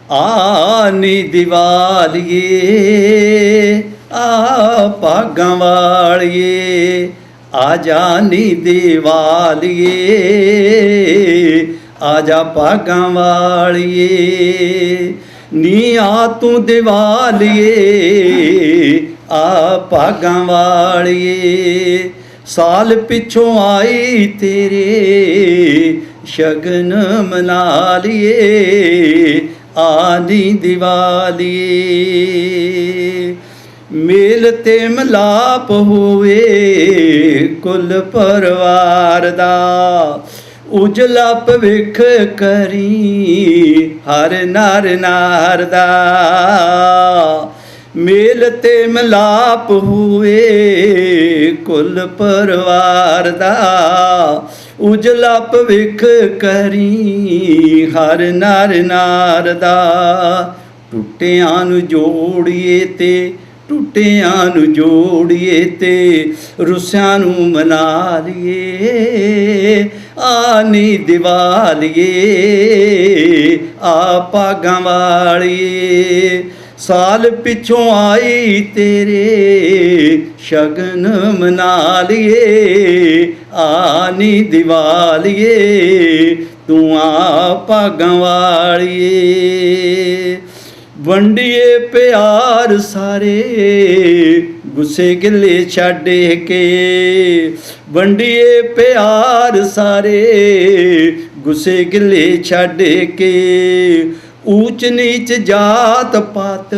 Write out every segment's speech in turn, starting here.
ਆ ਨੀ ਦੀਵਾਲੀਏ ਆ ਭਾਗਾਂ ਵਾਲੀਏ, ਆ ਜਾ ਨੀ ਦੀਵਾਲੀਏ ਆ ਜਾ ਭਾਗਾਂ ਵਾਲੀਏ। ਨੀ ਆ ਤੂੰ ਦੀਵਾਲੀਏ ਆ ਭਾਗਾਂ ਵਾਲੀਏ, ਸਾਲ ਪਿੱਛੋਂ ਆਈ ਤੇਰੇ ਸ਼ਗਨ ਮਨਾ ਲਈਏ, ਆ ਨੀ ਦੀਵਾਲੀਏ। ਮੇਲ ਤੇ ਮਿਲਾਪ ਹੋਵੇ ਕੁੱਲ ਪਰਿਵਾਰ ਦਾ, ਉਜਲਾ ਭਵਿੱਖ ਕਰੀ ਹਰ ਨਰ ਨਾਰ ਦਾ। ਮੇਲ ਤੇ ਮਿਲਾਪ ਹੋਵੇ ਕੁੱਲ ਪਰਿਵਾਰ ਦਾ, ਉਜਲਾ ਭਵਿੱਖ ਕਰੀ ਹਰ ਨਰ ਨਾਰ ਦਾ। ਟੁੱਟਿਆਂ ਨੂੰ ਜੋੜੀਏ ਤੇ ਟੁੱਟਿਆਂ ਨੂੰ ਜੋੜੀਏ ਤੇ ਰੁੱਸਿਆਂ ਨੂੰ ਮਨਾ ਲਈਏ, ਆ ਨੀ ਦੀਵਾਲੀਏ ਆ ਭਾਗਾਂ ਵਾਲੀਏ। ਸਾਲ ਪਿੱਛੋਂ ਆਈ ਤੇਰੇ ਸ਼ਗਨ ਮਨਾ ਲਈਏ, ਆ ਨੀ ਦੀਵਾਲੀਏ ਤੂੰ ਆ ਭਾਗਾਂ ਵਾਲੀਏ। ਵੰਡੀਏ ਪਿਆਰ ਸਾਰੇ ਗੁੱਸੇ ਗਿਲੇ ਛੱਡ ਕੇ, ਵੰਡੀਏ ਪਿਆਰ ਸਾਰੇ ਗੁੱਸੇ ਗਿਲੇ ਛੱਡ ਕੇ। ਊਚ ਨੀਚ ਜਾਤ ਪਾਤ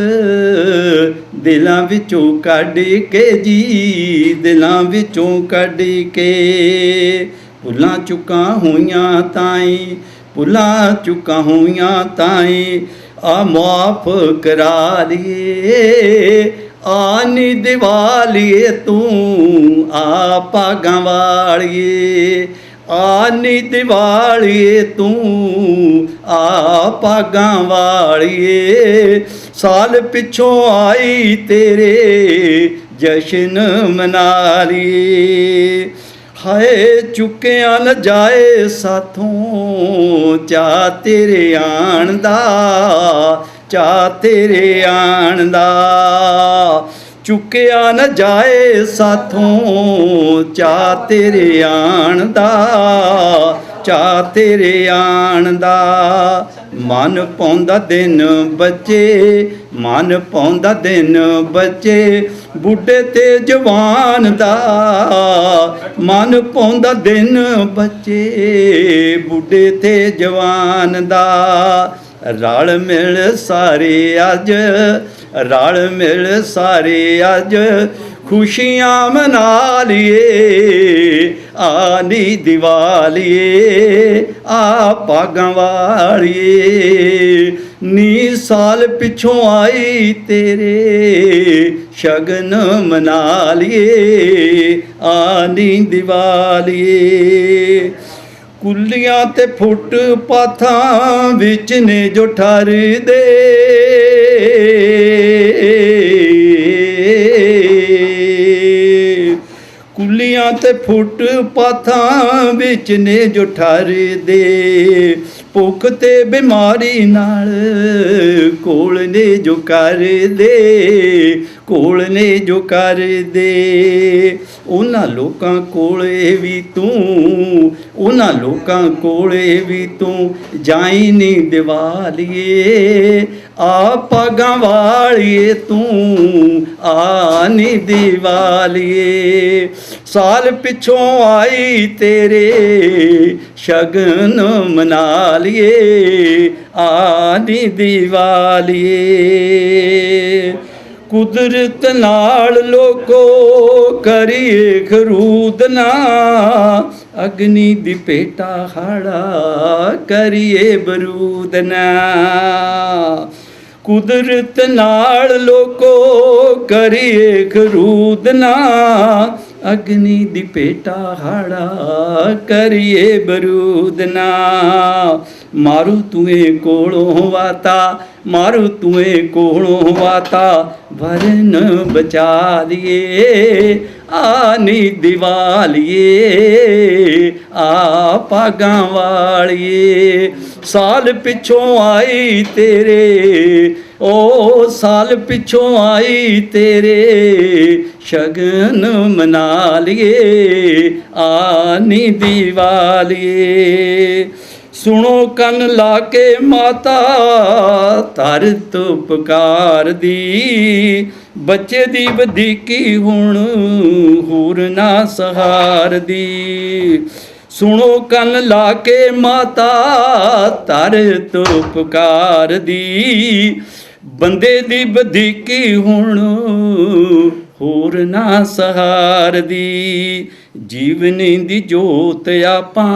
ਦਿਲਾਂ ਵਿੱਚੋਂ ਕੱਢ ਕੇ ਜੀ, ਦਿਲਾਂ ਵਿੱਚੋਂ ਕੱਢ ਕੇ। ਭੁੱਲਾਂ ਚੁੱਕਾਂ ਹੋਈਆਂ ਤਾਈਂ, ਭੁੱਲਾਂ ਚੁੱਕਾਂ ਹੋਈਆਂ ਤਾਈਂ, ਆ ਮੁਆਫ ਕਰਾ ਲਈਏ, ਆ ਨੀ ਦੀਵਾਲੀਏ ਤੂੰ ਆ ਭਾਗਾਂ ਵਾਲੀਏ, ਆ ਨੀ ਦੀਵਾਲੀਏ ਤੂੰ ਆ ਭਾਗਾਂ ਵਾਲੀਏ। ਸਾਲ ਪਿੱਛੋਂ ਆਈ ਤੇਰੇ ਜਸ਼ਨ ਮਨਾ ਲਈਏ, ਹਾਏ ਚੁੱਕਿਆ ਨਾ ਜਾਏ ਸਾਥੋਂ ਚਾਅ ਤੇਰੇ ਆਣ ਦਾ, ਚਾਅ ਤੇਰੇ ਆਣ ਦਾ। ਚੁੱਕਿਆ ਨਾ ਜਾਏ ਸਾਥੋਂ ਚਾਅ ਤੇਰੇ ਆਣ ਦਾ, ਚਾਅ ਤੇਰੇ ਆਣ ਦਾ। ਮਨ ਪਾਉਂਦਾ ਦਿਨ ਬੱਚੇ, ਮਨ ਪਾਉਂਦਾ ਦਿਨ ਬੱਚੇ, ਬੁੱਢੇ ਤੇ ਜਵਾਨ ਦਾ। ਮਨ ਪਾਉਂਦਾ ਦਿਨ ਬੱਚੇ, ਬੁੱਢੇ ਤੇ ਜਵਾਨ ਦਾ। ਰਲ ਮਿਲ ਸਾਰੇ ਅੱਜ, ਰਲ ਮਿਲ ਸਾਰੇ ਅੱਜ, ਖੁਸ਼ੀਆਂ ਮਨਾ ਲਈਏ, ਆ ਨੀ ਦੀਵਾਲੀਏ ਆ ਭਾਗਾਂ ਵਾਲੀਏ। ਨੀ ਸਾਲ ਪਿੱਛੋਂ ਆਈ ਤੇਰੇ ਸ਼ਗਨ ਮਨਾ ਲਈਏ, ਆ ਨੀ ਦੀਵਾਲੀਏ। ਕੁੱਲੀਆਂ ਤੇ ਫੁੱਟ ਪਾਥਾਂ ਵਿੱਚ ਨੇ ਜੋ ਠਰਦੇ, ਕੁੱਲੀਆਂ ਤੇ ਫੁੱਟ ਪਾਥਾਂ ਵਿੱਚ ਨੇ ਜੋ ਠਰਦੇ। ਭੁੱਖ ਤੇ ਬਿਮਾਰੀ ਨਾਲ ਕੋਲ ਨੇ ਜੋ ਕਰਦੇ, ਕੋਲ ਨੇ ਜੋ ਕਰਦੇ। ਉਹਨਾਂ ਲੋਕਾਂ ਕੋਲੇ ਵੀ ਤੂੰ, ਉਹਨਾਂ ਲੋਕਾਂ ਕੋਲੇ ਵੀ ਤੂੰ ਜਾਈ ਨੀ ਦੀਵਾਲੀਏ, ਆ ਭਾਗਾਂ ਵਾਲੀਏ ਤੂੰ ਆ ਨੀ ਦੀਵਾਲੀਏ। ਸਾਲ ਪਿੱਛੋਂ ਆਈ ਤੇਰੇ ਸ਼ਗਨ ਮਨਾ ਲਈਏ, ਆ ਨੀ ਦੀਵਾਲੀਏ। ਕੁਦਰਤ ਨਾਲ ਲੋਕੋ ਕਰੀਏ ਖਰੂਦ ਨਾ, ਅਗਨੀ ਦੀ ਭੇਟਾ ਹਾੜਾ ਕਰੀਏ ਬਰੂਦ ਨਾ। ਕੁਦਰਤ ਨਾਲ ਲੋਕੋ ਕਰੀਏ ਖਰੂਦ ਨਾ, ਅਗਨੀ ਦੀ ਭੇਟਾ ਹਾੜਾ ਕਰੀਏ ਬਰੂਦ ਨਾ। ਮਾਰੂ ਤੂਏ ਕੋਲੋਂ ਵਾਤਾ, ਮਾਰੂ ਤੂਏ ਕੋਲੋਂ ਵਾਤਾ, ਵਰਨ ਬਚਾ ਲਈਏ, ਨੀ ਦੀਵਾਲੀਏ ਆ ਭਾਗਾਂ ਵਾਲੀਏ। ਸਾਲ ਪਿੱਛੋਂ ਆਈ ਤੇਰੇ ਓ ਸਾਲ ਪਿੱਛੋਂ ਆਈ ਤੇਰੇ ਸ਼ਗਨ ਮਨਾ ਲਈਏ ਆ ਨੀ ਦੀਵਾਲੀਏ। ਸੁਣੋ ਕੰਨ ਲਾ ਕੇ ਮਾਤਾ ਧਰਤ ਪੁਕਾਰਦੀ, ਬੱਚੇ ਦੀ ਵਧੀਕੀ ਹੁਣ ਹੋਰ ਨਾ ਸਹਾਰਦੀ। ਸੁਣੋ ਕੰਨ ਲਾ ਕੇ ਮਾਤਾ ਧਰਤ ਪੁਕਾਰਦੀ, ਬੰਦੇ ਦੀ ਵਧੀਕੀ ਹੁਣ ਹੋਰ ਨਾ ਸਹਾਰਦੀ। ਜੀਵਨ ਦੀ ਜੋਤ ਆਪਾਂ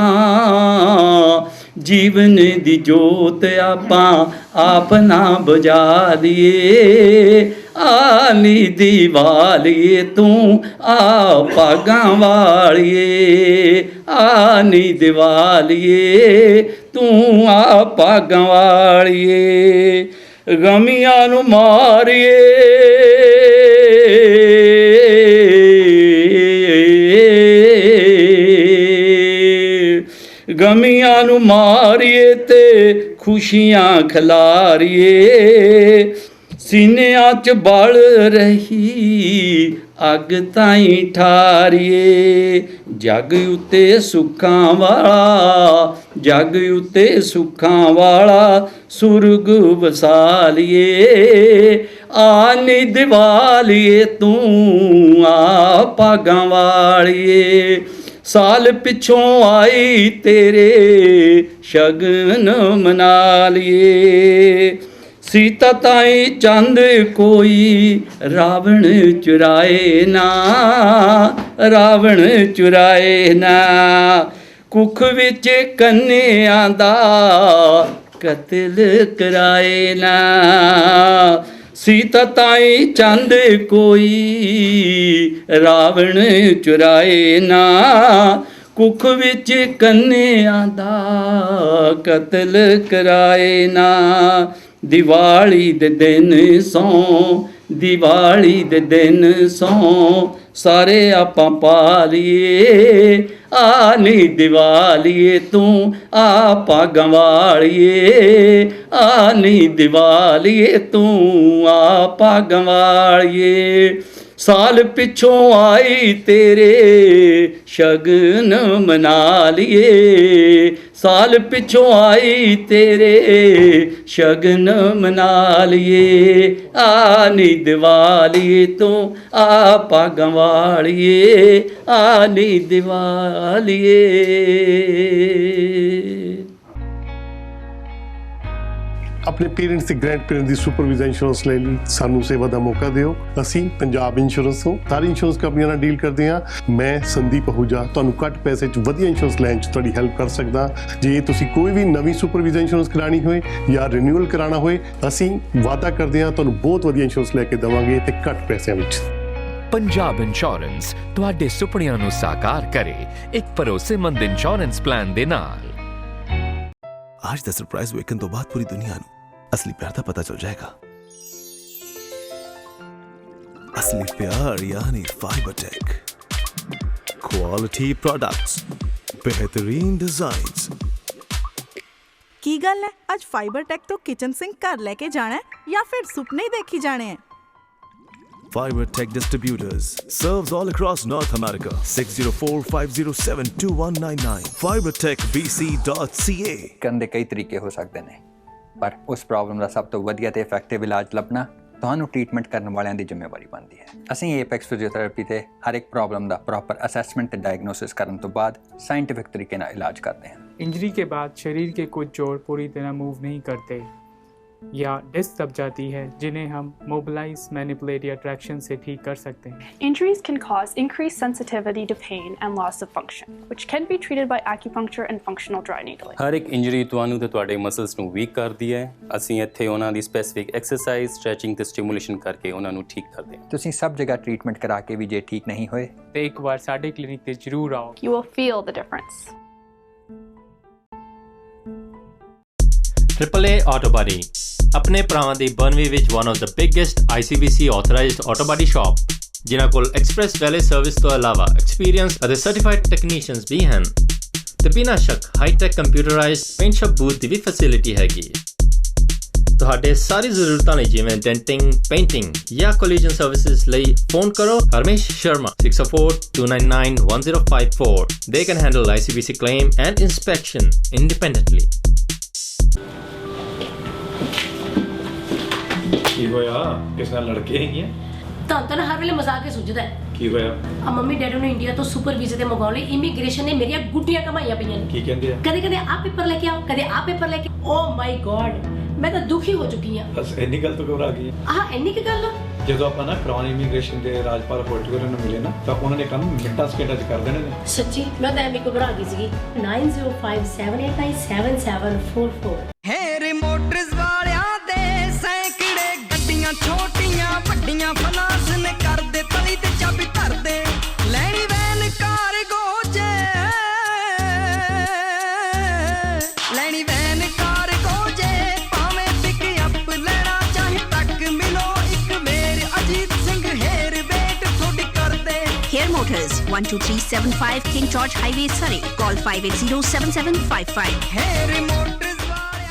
ਜੀਵਨ ਦੀ ਜੋਤ ਆਪਾਂ ਆਪ ਨਾ ਬੁਝਾ ਲਈਏ ਆ ਨੀ ਦੀਵਾਲੀਏ ਤੂੰ ਆ ਭਾਗਾਂ ਵਾਲੀਏ ਆ ਨੀ ਦੀਵਾਲੀਏ ਤੂੰ ਆ ਭਾਗਾਂ ਵਾਲੀਏ। ਗਮੀਆਂ ਨੂੰ ਮਾਰੀਏ ਗਮੀਆਂ ਨੂੰ ਮਾਰੀਏ ਤੇ ਖੁਸ਼ੀਆਂ ਖਿਲਾਰੀਏ। ਸੀਨਿਆਂ 'ਚ ਬਲ ਰਹੀ ਅੱਗ ਤਾਈਂ ਠਾਰੀਏ। ਜੱਗ ਉੱਤੇ ਸੁੱਖਾਂ ਵਾਲਾ ਜੱਗ ਉੱਤੇ ਸੁੱਖਾਂ ਵਾਲਾ ਸੁਰਗ ਵਸਾ ਲਈਏ ਆ ਨੀ ਦੀਵਾਲੀਏ ਤੂੰ ਆ ਭਾਗਾਂ ਵਾਲੀਏ। ਸਾਲ ਪਿੱਛੋਂ ਆਈ ਤੇਰੇ ਸ਼ਗਨ ਮਨਾ ਲਈਏ। ਸੀਤਾ ਤਾਈ ਚੰਦ ਕੋਈ ਰਾਵਣ ਚੁਰਾਏ ਨਾ ਰਾਵਣ ਚੁਰਾਏ ਨਾ। ਕੁੱਖ ਵਿੱਚ ਕੰਨਿਆਂ ਦਾ ਕਤਲ ਕਰਾਏ ਨਾ। ਸੀਤਾ ਤਾਈ ਚੰਦ ਕੋਈ ਰਾਵਣ ਚੁਰਾਏ ਨਾ। ਕੁੱਖ ਵਿੱਚ ਕੰਨਿਆਂ ਦਾ ਕਤਲ ਕਰਾਏ ਨਾ। ਦੀਵਾਲੀ ਦੇ ਦਿਨ ਸੌ ਦੀਵਾਲੀ ਦੇ ਦਿਨ ਸੌ ਸਾਰੇ ਆਪਾਂ ਪਾ ਲਈਏ ਆ ਨੀ ਦੀਵਾਲੀਏ ਤੂੰ ਆ ਭਾਗਾਂ ਵਾਲੀਏ ਆ ਨੀ ਦੀਵਾਲੀਏ ਤੂੰ ਆ ਭਾਗਾਂ ਵਾਲੀਏ। ਸਾਲ ਪਿੱਛੋਂ ਆਈ ਤੇਰੇ ਸ਼ਗਨ ਮਨਾ ਲਈਏ ਸਾਲ ਪਿੱਛੋਂ ਆਈ ਤੇਰੇ ਸ਼ਗਨ ਮਨਾ ਲਈਏ ਆ ਨੀ ਦੀਵਾਲੀਏ ਤੂੰ ਆ ਭਾਗਾਂ ਵਾਲੀਏ ਆ ਨੀ ਦੀਵਾਲੀਏ। ਆਪਣੇ ਪੇਰੈਂਟਸ ਤੇ ਗ੍ਰੈਂਡ ਪੇਰੈਂਟਸ ਦੀ ਸੁਪਰਵਾਈਜ਼ਰ ਇੰਸ਼ੋਰੈਂਸ ਲੈ ਲਈ ਸਾਨੂੰ ਸੇਵਾ ਦਾ ਮੌਕਾ ਦਿਓ। ਅਸੀਂ ਪੰਜਾਬ ਇੰਸ਼ੋਰੈਂਸ ਤੋਂ ਸਾਰੀ ਇੰਸ਼ੋਰੈਂਸ ਕੰਪਨੀਆਂ ਨਾਲ ਡੀਲ ਕਰਦੇ ਹਾਂ। ਮੈਂ ਸੰਦੀਪ ਅਹੂਜਾ ਤੁਹਾਨੂੰ ਘੱਟ ਪੈਸੇ 'ਚ ਵਧੀਆ ਇੰਸ਼ੋਰੈਂਸ ਲੈਣ 'ਚ ਤੁਹਾਡੀ ਹੈਲਪ ਕਰ ਸਕਦਾ। ਜੇ ਤੁਸੀਂ ਕੋਈ ਵੀ ਨਵੀਂ ਸੁਪਰਵਾਈਜ਼ਰ ਇੰਸ਼ੋਰੈਂਸ ਕਰਾਉਣੀ ਹੋਏ ਜਾਂ ਰਿਨਿਊਅਲ ਕਰਾਉਣਾ ਹੋਏ ਅਸੀਂ ਵਾਅਦਾ ਕਰਦੇ ਹਾਂ ਤੁਹਾਨੂੰ ਬਹੁਤ ਵਧੀਆ ਇੰਸ਼ੋਰੈਂਸ ਲੈ ਕੇ ਦੇਵਾਂਗੇ ਤੇ ਘੱਟ ਪੈਸਿਆਂ ਵਿੱਚ। ਪੰਜਾਬ ਇੰਸ਼ੋਰੈਂਸ ਤੁਹਾਡੇ ਸੁਪਨਿਆਂ ਨੂੰ ਸਾਕਾਰ ਕਰੇ ਇੱਕ ਭਰੋਸੇਮੰਦ ਇੰਸ਼ੋਰੈਂਸ ਪਲਾਨ ਦੇ ਨਾਲ। आज द सरप्राइज वेकन तो बाद पूरी दुनिया ਨੂੰ असली प्यार ਦਾ ਪਤਾ ਚੱਲ ਜਾਏਗਾ। असली प्यार यानी फाइबरटेक क्वालिटी प्रोडक्ट्स बेहतरीन डिजाइन्स। ਕੀ ਗੱਲ ਹੈ ਅੱਜ ਫਾਈਬਰਟੈਕ ਤੋਂ ਕਿਚਨ ਸਿੰਕ ਘਰ ਲੈ ਕੇ ਜਾਣਾ ਹੈ ਜਾਂ ਫਿਰ ਸੁਪਨੇ ਹੀ ਦੇਖੀ ਜਾਣੇ ਹੈ? Fibertech Distributors serves all across North America. 6045072199 fibertechbc.ca। ਕਰਨ ਦੇ ਕਈ ਤਰੀਕੇ ਹੋ ਸਕਦੇ ਨੇ ਪਰ ਉਸ ਪ੍ਰੋਬਲਮ ਦਾ ਸਭ ਤੋਂ ਵਧੀਆ ਤੇ ਇਫੈਕਟਿਵ ਇਲਾਜ ਲੱਭਣਾ ਤੁਹਾਨੂੰ ਟ੍ਰੀਟਮੈਂਟ ਕਰਨ ਵਾਲਿਆਂ ਦੀ ਜ਼ਿੰਮੇਵਾਰੀ ਬਣਦੀ ਹੈ। ਅਸੀਂ ਏਪੈਕਸ ਫਿਜ਼ੀਓਥੈਰੇਪੀ ਤੇ ਹਰ ਇੱਕ ਪ੍ਰੋਬਲਮ ਦਾ ਪ੍ਰੋਪਰ ਅਸੈਸਮੈਂਟ ਤੇ डायग्नोसिस ਕਰਨ ਤੋਂ ਬਾਅਦ ਸਾਇੰਟਿਫਿਕ ਤਰੀਕੇ ਨਾਲ ਇਲਾਜ ਕਰਦੇ ਹਾਂ। इंजरी के बाद शरीर के कुछ जोड़ पूरी तरह मूव नहीं करते या डिस्क दब जाती है जिन्हें हम मोबिलाइज, मैनिपुलेट या ट्रैक्शन से ठीक कर सकते हैं। Injuries can cause increased sensitivity to pain and loss of function, which can be treated by acupuncture and functional dry needling. ਹਰ ਇੱਕ ਇੰਜਰੀ ਤੁਹਾਨੂੰ ਤੇ ਤੁਹਾਡੇ ਮਸਲਸ ਨੂੰ ਵੀਕ ਕਰਦੀ ਹੈ। ਅਸੀਂ ਇੱਥੇ ਉਹਨਾਂ ਦੀ ਸਪੈਸੀਫਿਕ ਐਕਸਰਸਾਈਜ਼, ਸਟ੍ਰੈਚਿੰਗ ਤੇ ਸਟਿਮੂਲੇਸ਼ਨ ਕਰਕੇ ਉਹਨਾਂ ਨੂੰ ਠੀਕ ਕਰਦੇ ਹਾਂ। ਤੁਸੀਂ ਸਭ ਜਗ੍ਹਾ ਟ੍ਰੀਟਮੈਂਟ ਕਰਾ ਕੇ ਵੀ ਜੇ ਠੀਕ ਨਹੀਂ ਹੋਏ ਤੇ ਇੱਕ ਵਾਰ ਸਾਡੇ ਕਲੀਨਿਕ ਤੇ ਜ਼ਰੂਰ ਆਓ। You will feel the difference. AAA Auto Body ਆਪਣੇ ਭਰਾਵਾਂ ਦੀ ਬਰਨਵੀ ਵਿੱਚ one of the biggest ICBC authorized auto body shop ਜਿਨ੍ਹਾਂ ਕੋਲ ਐਕਸਪ੍ਰੈਸ ਵੈਲੇ ਸਰਵਿਸ ਤੋਂ ਇਲਾਵਾ ਐਕਸਪੀਰੀਅੰਸ ਅਤੇ ਸਰਟੀਫਾਈਡ ਟੈਕਨੀਸ਼ੀਅਨਸ ਵੀ ਹਨ ਤੇ ਬਿਨਾਂ ਸ਼ੱਕ high tech computerised paint shop booth ਦੀ ਵੀ ਫੈਸਿਲਿਟੀ ਹੈਗੀ ਤੁਹਾਡੇ ਸਾਰੀ ਜ਼ਰੂਰਤਾਂ ਲਈ ਜਿਵੇਂ ਡੈਂਟਿੰਗ ਪੇਂਟਿੰਗ ਜਾਂ ਕੋਲੀਜਨ ਸਰਵਿਸਿਜ਼ ਲਈ ਫੋਨ ਕਰੋ Harmesh Sharma 6042991054 they can handle ICBC claim and inspection independently ਕੀ ਹੋਇਆ ਕਿਸ ਨਾਲ ਲੜਕੇ ਹੈਗੀਆਂ ਤਾਂ ਹਰ ਵੇਲੇ ਮਜ਼ਾਕ ਹੀ ਸੁਝਦਾ ਹੈ ਕੀ ਹੋਇਆ ਆ ਮੰਮੀ ਡੈਡੀ ਨੂੰ ਇੰਡੀਆ ਤੋਂ ਸੁਪਰ ਵੀਜ਼ੇ ਤੇ ਮੰਗਾਉਣ ਲਈ ਇਮੀਗ੍ਰੇਸ਼ਨ ਨੇ ਮੇਰੀਆਂ ਗੁੱਡੀਆਂ ਕਮਾਈਆਂ ਪਈਆਂ ਨੇ ਕੀ ਕਹਿੰਦੇ ਆ ਕਦੇ ਆ ਪੇਪਰ ਲੈ ਕੇ ਆਓ ਕਦੇ ਆ ਪੇਪਰ ਲੈ ਕੇ ਓ ਮਾਈ ਗॉड ਮੈਂ ਤਾਂ ਦੁਖੀ ਹੋ ਚੁੱਕੀ ਆ ਬਸ ਇੰਨੀ ਗੱਲ ਤੋਂ ਘਬਰਾ ਗਈ ਇੰਨੀ ਕੀ ਗੱਲ ਜਦੋਂ ਆਪਾਂ ਨਾ ਕ੍ਰਾਊਨ ਇਮੀਗ੍ਰੇਸ਼ਨ ਦੇ ਰਾਜਪਾਲ ਹੋਟਲ ਨੂੰ ਮਿਲੇ ਨਾ ਤਾਂ ਉਹਨਾਂ ਨੇ ਕੰਮ ਮਿੰਟਾਂ ਸਕਿੰਟਾਂ 'ਚ ਕਰ ਦੇਣੇ ਨੇ ਸੱਚੀ ਮੈਂ ਤਾਂ ਐਵੇਂ ਘਬਰਾ ਗਈ ਸੀਗੀ 9057897744 ਹੈਰੀ ਮੋਟਰਸ ਵਾਲਿਆਂ ਦੇ ਸੈਂਕੜੇ ਗੱਡੀਆਂ ਛੋਟੀਆਂ ਵੱਡੀਆਂ ਫਨਾਂਸ ਨੇ ਕਰਦੇ ਤਲੀ ਤੇ ਚਾਬੀ ਧਰਦੇ ਲੈਣੀ ਵੈਨ ਕਾਰਗੋ ਜੇ ਲੈਣੀ ਵੈਨ ਕਾਰਗੋ ਜੇ ਭਾਵੇਂ ਪਿਕ ਅਪ ਲੈਣਾ ਚਾਹੇ ਟੱਕ ਮਿਲੋ ਇੱਕ ਮੇਰ ਅਜੀਤ ਸਿੰਘ ਹੇਰ ਵੇਟ ਥੋੜੀ ਕਰਦੇ Hair Motors 12375 King George Highway Surrey call 5807755 Harry motors